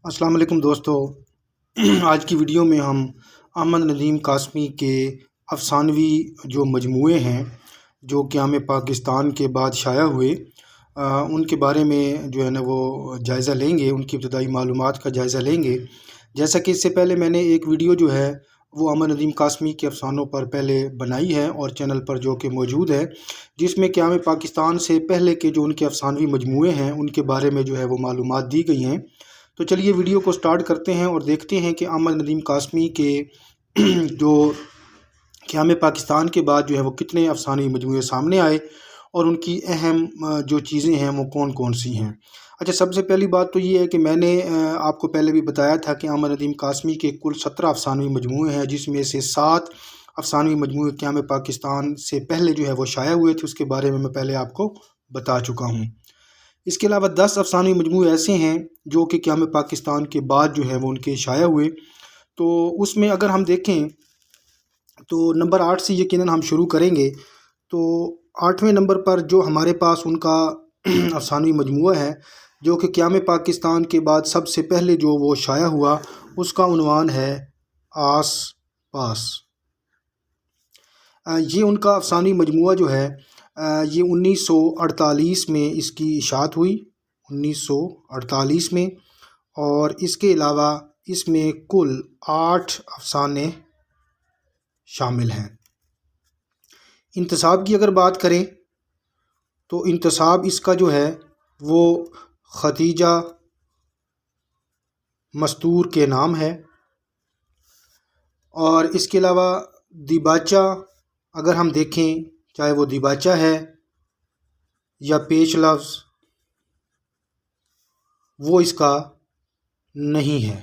السلام علیکم دوستو۔ آج کی ویڈیو میں ہم احمد ندیم قاسمی کے افسانوی جو مجموعے ہیں جو قیام پاکستان کے بعد شائع ہوئے، ان کے بارے میں جو ہے نا وہ جائزہ لیں گے، ان کی ابتدائی معلومات کا جائزہ لیں گے۔ جیسا کہ اس سے پہلے میں نے ایک ویڈیو جو ہے وہ احمد ندیم قاسمی کے افسانوں پر پہلے بنائی ہے اور چینل پر جو کہ موجود ہے، جس میں قیام پاکستان سے پہلے کے جو ان کے افسانوی مجموعے ہیں ان کے بارے میں جو ہے وہ معلومات دی گئی ہیں۔ تو چلیے ویڈیو کو سٹارٹ کرتے ہیں اور دیکھتے ہیں کہ احمد ندیم قاسمی کے جو قیام پاکستان کے بعد جو ہے وہ کتنے افسانوی مجموعے سامنے آئے اور ان کی اہم جو چیزیں ہیں وہ کون کون سی ہیں۔ اچھا، سب سے پہلی بات تو یہ ہے کہ میں نے آپ کو پہلے بھی بتایا تھا کہ احمد ندیم قاسمی کے کل 17 افسانوی مجموعے ہیں، جس میں سے 7 افسانوی مجموعے قیام پاکستان سے پہلے جو ہے وہ شائع ہوئے تھے، اس کے بارے میں پہلے آپ کو بتا چکا ہوں۔ اس کے علاوہ 10 افسانوی مجموعے ایسے ہیں جو کہ قیام پاکستان کے بعد جو ہے وہ ان کے شائع ہوئے۔ تو اس میں اگر ہم دیکھیں تو نمبر 8 سے یقیناً ہم شروع کریں گے۔ تو 8ویں نمبر پر جو ہمارے پاس ان کا افسانوی مجموعہ ہے جو کہ قیام پاکستان کے بعد سب سے پہلے جو وہ شائع ہوا، اس کا عنوان ہے آس پاس۔ یہ ان کا افسانوی مجموعہ جو ہے یہ 1948 میں اس کی اشاعت ہوئی، 1948 میں، اور اس کے علاوہ اس میں کل 8 افسانے شامل ہیں۔ انتساب کی اگر بات کریں تو انتساب اس کا جو ہے وہ ختیجہ مستور کے نام ہے، اور اس کے علاوہ دیباچہ اگر ہم دیکھیں، چاہے وہ دیباچہ ہے یا پیش لفظ، وہ اس کا نہیں ہے،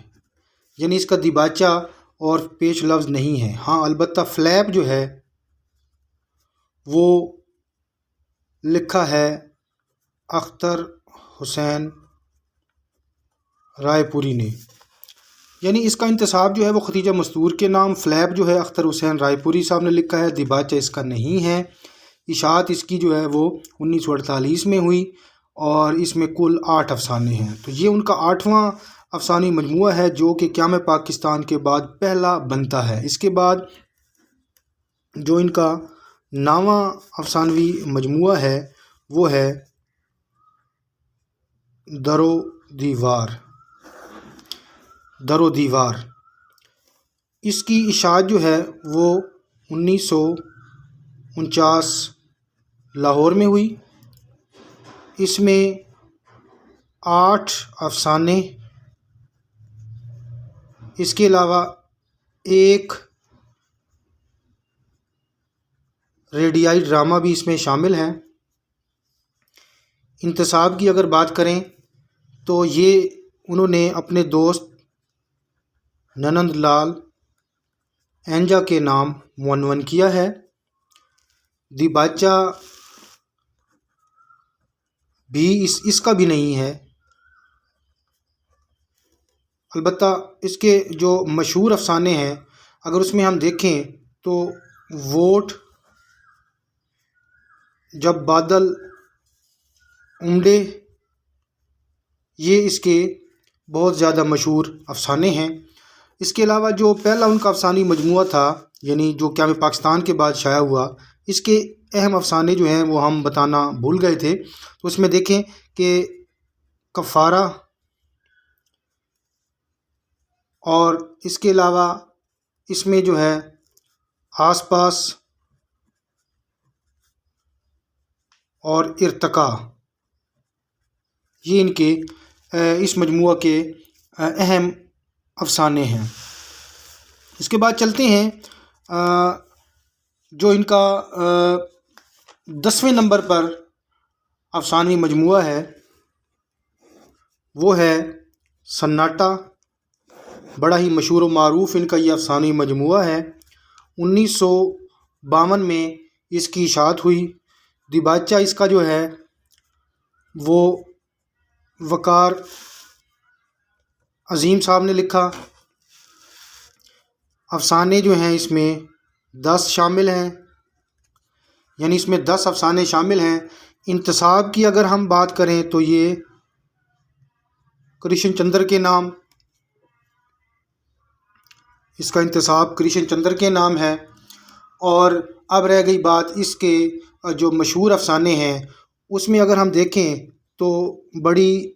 یعنی اس کا دیباچہ اور پیش لفظ نہیں ہے۔ ہاں، البتہ فلیپ جو ہے وہ لکھا ہے اختر حسین رائے پوری نے، یعنی اس کا انتساب جو ہے وہ ختیجہ مستور کے نام، فلیپ جو ہے اختر حسین رائے پوری صاحب نے لکھا ہے، دیباچہ اس کا نہیں ہے۔ اشاعت اس کی جو ہے وہ 1948 میں ہوئی اور اس میں کل 8 افسانے ہیں۔ تو یہ ان کا 8واں افسانوی مجموعہ ہے جو کہ قیام پاکستان کے بعد پہلا بنتا ہے۔ اس کے بعد جو ان کا 9واں افسانوی مجموعہ ہے وہ ہے در و دیوار۔ در و دیوار اس کی اشاعت جو ہے وہ 1949 لاہور میں ہوئی۔ اس میں 8 افسانے، اس کے علاوہ ایک ریڈیائی ڈرامہ بھی اس میں شامل ہے۔ انتساب کی اگر بات کریں تو یہ انہوں نے اپنے دوست ننند لال اینجا کے نام معنون کیا ہے۔ دیباچہ بھی اس کا بھی نہیں ہے، البتہ اس کے جو مشہور افسانے ہیں اگر اس میں ہم دیکھیں تو ووٹ، جب بادل امڑے، یہ اس کے بہت زیادہ مشہور افسانے ہیں۔ اس کے علاوہ جو پہلا ان کا افسانوی مجموعہ تھا، یعنی جو قیام پاکستان کے بعد شائع ہوا، اس کے اہم افسانے جو ہیں وہ ہم بتانا بھول گئے تھے۔ تو اس میں دیکھیں کہ کفارہ، اور اس کے علاوہ اس میں جو ہے آس پاس اور ارتقا، یہ ان کے اس مجموعہ کے اہم افسانے ہیں۔ اس کے بعد چلتے ہیں جو ان کا 10ویں نمبر پر افسانوی مجموعہ ہے وہ ہے سناٹا۔ بڑا ہی مشہور و معروف ان کا یہ افسانوی مجموعہ ہے۔ 1952 میں اس کی اشاعت ہوئی۔ دیباچہ اس کا جو ہے وہ وقار عظیم صاحب نے لکھا۔ افسانے جو ہیں اس میں 10 شامل ہیں، یعنی اس میں 10 افسانے شامل ہیں۔ انتساب کی اگر ہم بات کریں تو یہ کرشن چندر کے نام، اس کا انتساب کرشن چندر کے نام ہے۔ اور اب رہ گئی بات اس کے جو مشہور افسانے ہیں، اس میں اگر ہم دیکھیں تو بڑی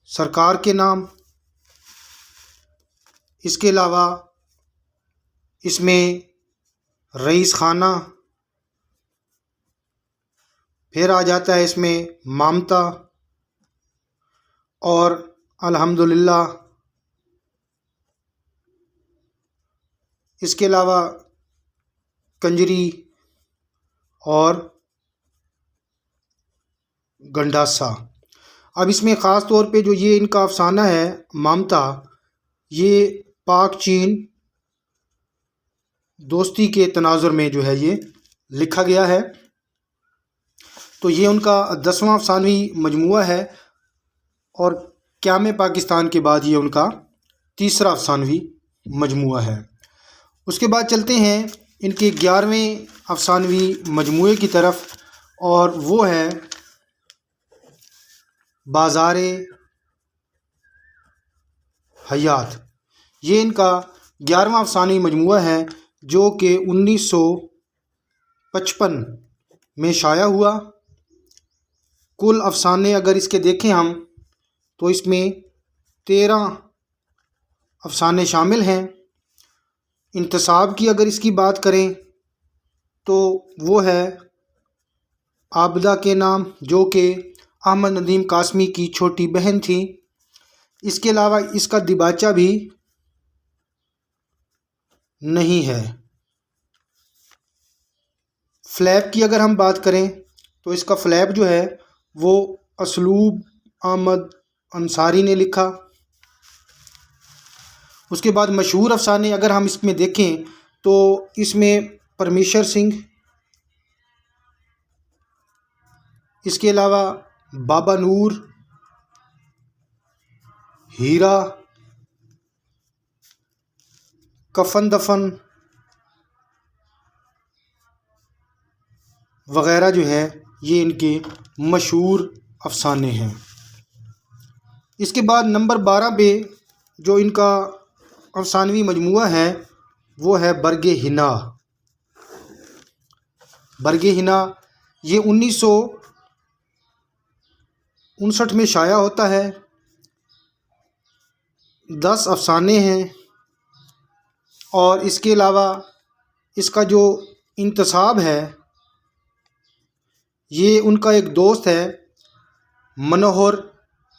سرکار کے نام، اس کے علاوہ اس میں رئیس خانہ، پھر آ جاتا ہے اس میں مامتا اور الحمدللہ، اس کے علاوہ کنجری اور گنڈاسا۔ اب اس میں خاص طور پہ جو یہ ان کا افسانہ ہے مامتا، یہ پاک چین دوستی کے تناظر میں جو ہے یہ لکھا گیا ہے۔ تو یہ ان کا 10واں افسانوی مجموعہ ہے اور قیام پاکستان کے بعد یہ ان کا تیسرا افسانوی مجموعہ ہے۔ اس کے بعد چلتے ہیں ان کے 11ویں افسانوی مجموعے کی طرف، اور وہ ہے بازار حیات۔ یہ ان کا 11واں افسانوی مجموعہ ہے جو کہ 1955 میں شائع ہوا۔ کل افسانے اگر اس کے دیکھیں ہم تو اس میں 13 افسانے شامل ہیں۔ انتساب کی اگر اس کی بات کریں تو وہ ہے عابدہ کے نام، جو کہ احمد ندیم قاسمی کی چھوٹی بہن تھی۔ اس کے علاوہ اس کا دیباچہ بھی نہیں ہے۔ فلیپ کی اگر ہم بات کریں تو اس کا فلیپ جو ہے وہ اسلوب احمد انصاری نے لکھا۔ اس کے بعد مشہور افسانے اگر ہم اس میں دیکھیں تو اس میں پرمیشر سنگھ، اس کے علاوہ بابا نور، ہیرا، کفن دفن وغیرہ جو ہے یہ ان کے مشہور افسانے ہیں۔ اس کے بعد نمبر 12 پہ جو ان کا افسانوی مجموعہ ہے وہ ہے برگ حنا۔ برگ حنا یہ 1959 میں شائع ہوتا ہے۔ 10 افسانے ہیں اور اس کے علاوہ اس کا جو انتساب ہے یہ ان کا ایک دوست ہے منوہر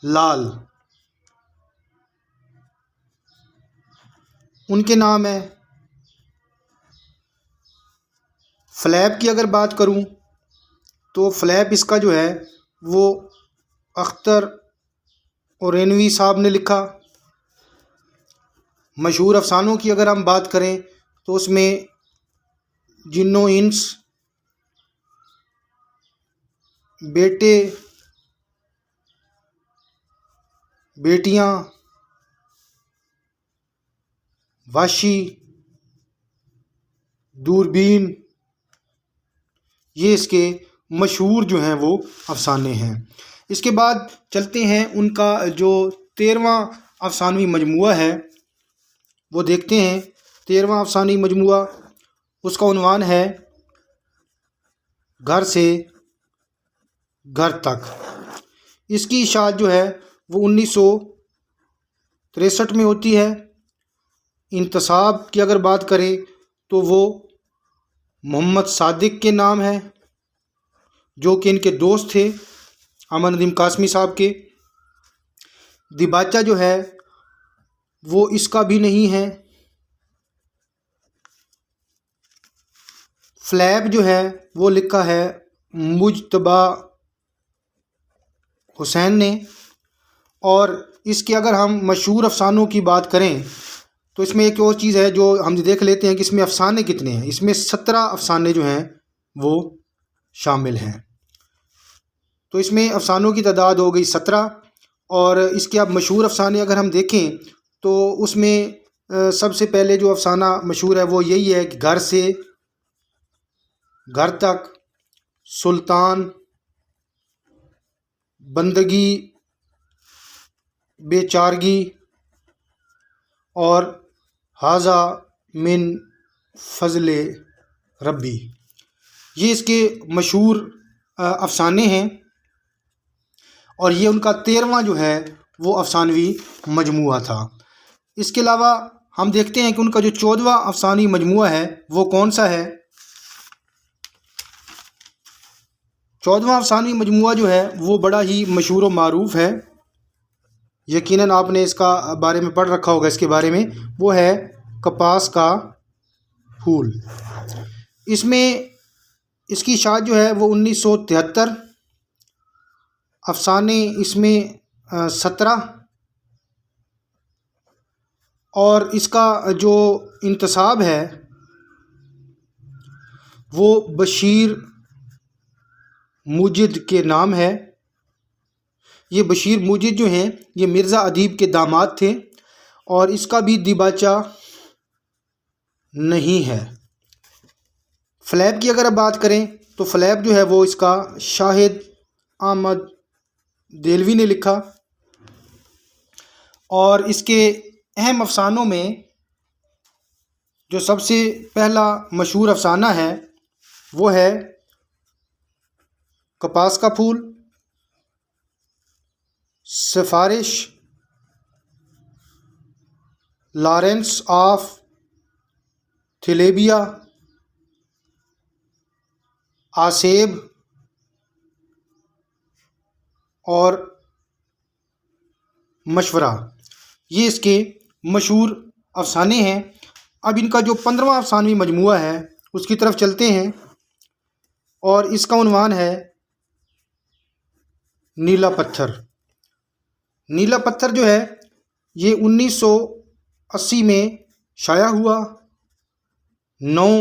لال، ان کے نام ہے۔ فلیپ کی اگر بات کروں تو فلیپ اس کا جو ہے وہ اختر اورینوی صاحب نے لکھا۔ مشہور افسانوں کی اگر ہم بات کریں تو اس میں جن و انس، بیٹے بیٹیاں، واشی، دوربین، یہ اس کے مشہور جو ہیں وہ افسانے ہیں۔ اس کے بعد چلتے ہیں ان کا جو 13واں افسانوی مجموعہ ہے وہ دیکھتے ہیں۔ 13واں افسانوی مجموعہ، اس کا عنوان ہے گھر سے گھر تک۔ اس کی اشاعت جو ہے وہ 1963 میں ہوتی ہے۔ انتساب کی اگر بات کریں تو وہ محمد صادق کے نام ہے، جو کہ ان کے دوست تھے احمد ندیم قاسمی صاحب کے۔ دیباچہ جو ہے وہ اس کا بھی نہیں ہے۔ فلیپ جو ہے وہ لکھا ہے مجتبیٰ حسین نے۔ اور اس کے اگر ہم مشہور افسانوں کی بات کریں تو اس میں ایک اور چیز ہے جو ہم دیکھ لیتے ہیں کہ اس میں افسانے کتنے ہیں۔ اس میں 17 افسانے جو ہیں وہ شامل ہیں۔ تو اس میں افسانوں کی تعداد ہو گئی 17۔ اور اس کے اب مشہور افسانے اگر ہم دیکھیں تو اس میں سب سے پہلے جو افسانہ مشہور ہے وہ یہی ہے کہ گھر سے گھر تک، سلطان، بندگی، بے چارگی اور ھذا من فضل ربی، یہ اس کے مشہور افسانے ہیں، اور یہ ان کا 13واں جو ہے وہ افسانوی مجموعہ تھا۔ اس کے علاوہ ہم دیکھتے ہیں کہ ان کا جو 14واں افسانوی مجموعہ ہے وہ کون سا ہے۔ 14واں افسانوی مجموعہ جو ہے وہ بڑا ہی مشہور و معروف ہے، یقیناً آپ نے اس کا بارے میں پڑھ رکھا ہوگا، اس کے بارے میں، وہ ہے کپاس کا پھول۔ اس میں اس کی اشاعت جو ہے وہ 1973، افسانے اس میں 17، اور اس کا جو انتساب ہے وہ بشیر موجد کے نام ہے۔ یہ بشیر موجد جو ہیں یہ مرزا ادیب کے داماد تھے، اور اس کا بھی دیباچہ نہیں ہے۔ فلیب کی اگر آپ بات کریں تو فلیب جو ہے وہ اس کا شاہد احمد دہلوی نے لکھا، اور اس کے اہم افسانوں میں جو سب سے پہلا مشہور افسانہ ہے وہ ہے کپاس کا پھول، سفارش، لارنس آف تھیلیبیا، آسیب، اور مشورہ، یہ اس کے مشہور افسانے ہیں۔ اب ان کا جو 15واں افسانوی مجموعہ ہے اس کی طرف چلتے ہیں، اور اس کا عنوان ہے نیلا پتھر۔ نیلا پتھر جو ہے یہ 1980 میں شائع ہوا، 9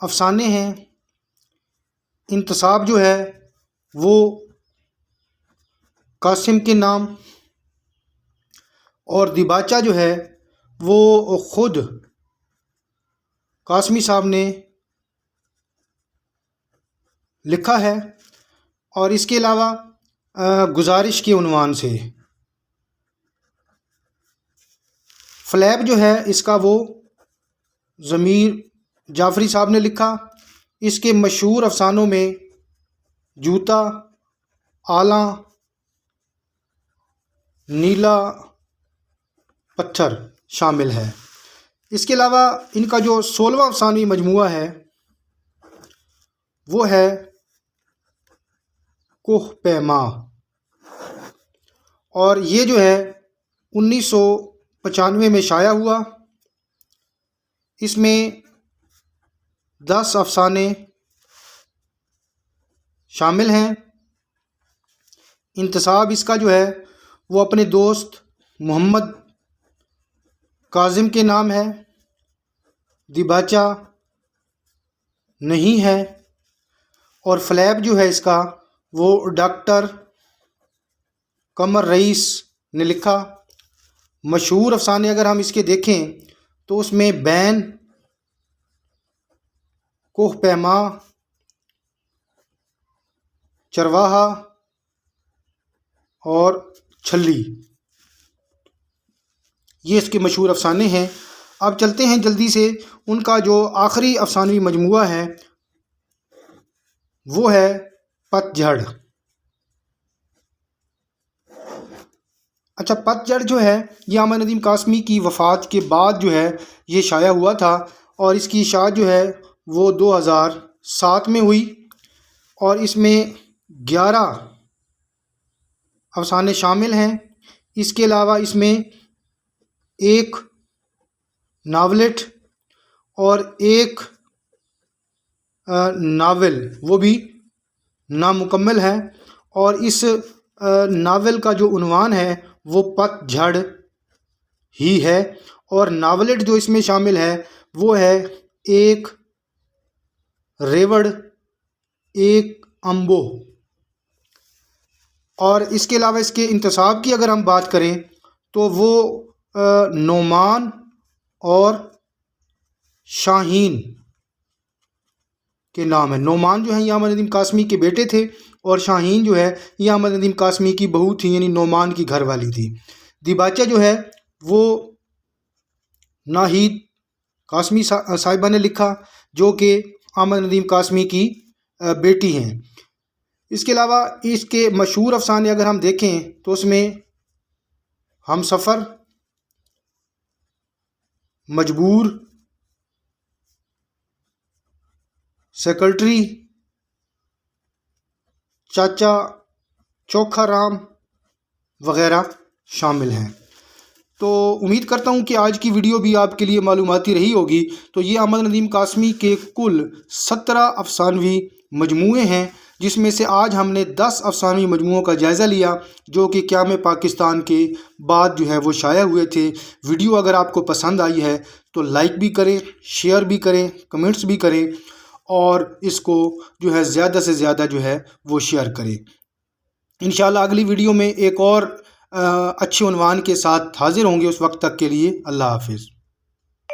افسانے ہیں۔ انتساب جو ہے وہ قاسم کے نام، اور دیباچہ جو ہے وہ خود قاسمی صاحب نے لکھا ہے، اور اس کے علاوہ گزارش کے عنوان سے۔ فلیب جو ہے اس کا وہ ضمیر جعفری صاحب نے لکھا۔ اس کے مشہور افسانوں میں جوتا، آلاں، نیلا پتھر شامل ہے۔ اس کے علاوہ ان کا جو 16واں افسانوی مجموعہ ہے وہ ہے کوہ پیما، اور یہ جو ہے 1995 میں شائع ہوا۔ اس میں 10 افسانے شامل ہیں۔ انتساب اس کا جو ہے وہ اپنے دوست محمد کاظم کے نام ہے، دیباچہ نہیں ہے، اور فلیب جو ہے اس کا وہ ڈاکٹر قمر رئیس نے لکھا۔ مشہور افسانے اگر ہم اس کے دیکھیں تو اس میں بین، کوہ پیما، چرواہا اور چھلی، یہ اس کے مشہور افسانے ہیں۔ اب چلتے ہیں جلدی سے، ان کا جو آخری افسانوی مجموعہ ہے وہ ہے پت جھڑ۔ اچھا، پت جھڑ جو ہے یہ احمد ندیم قاسمی کی وفات کے بعد جو ہے یہ شائع ہوا تھا، اور اس کی اشاعت جو ہے وہ 2007 میں ہوئی، اور اس میں 11 افسانے شامل ہیں۔ اس کے علاوہ اس میں ایک ناولٹ اور ایک ناول وہ بھی نامکمل ہے، اور اس ناول کا جو عنوان ہے وہ پت جھڑ ہی ہے، اور ناولٹ جو اس میں شامل ہے وہ ہے ایک ریوڑ ایک امبو۔ اور اس کے علاوہ اس کے انتساب کی اگر ہم بات کریں تو وہ نعمان اور شاہین کے نام ہے۔ نعمان جو ہیں یہ احمد ندیم قاسمی کے بیٹے تھے، اور شاہین جو ہے یہ احمد ندیم قاسمی کی بہو تھی، یعنی نعمان کی گھر والی تھی۔ دیباچہ جو ہے وہ ناہید قاسمی صاحبہ نے لکھا، جو کہ احمد ندیم قاسمی کی بیٹی ہیں۔ اس کے علاوہ اس کے مشہور افسانے اگر ہم دیکھیں تو اس میں ہم سفر، مجبور، سیکرٹری، چاچا چوکھا رام وغیرہ شامل ہیں۔ تو امید کرتا ہوں کہ آج کی ویڈیو بھی آپ کے لیے معلوماتی رہی ہوگی۔ تو یہ احمد ندیم قاسمی کے کل 17 افسانوی مجموعے ہیں، جس میں سے آج ہم نے 10 افسانوی مجموعوں کا جائزہ لیا، جو کہ قیام پاکستان کے بعد جو ہے وہ شائع ہوئے تھے۔ ویڈیو اگر آپ کو پسند آئی ہے تو لائک بھی کریں، شیئر بھی کریں، کمنٹس بھی کریں، اور اس کو جو ہے زیادہ سے زیادہ جو ہے وہ شیئر کریں۔ انشاءاللہ اگلی ویڈیو میں ایک اور اچھے عنوان کے ساتھ حاضر ہوں گے۔ اس وقت تک کے لیے اللہ حافظ۔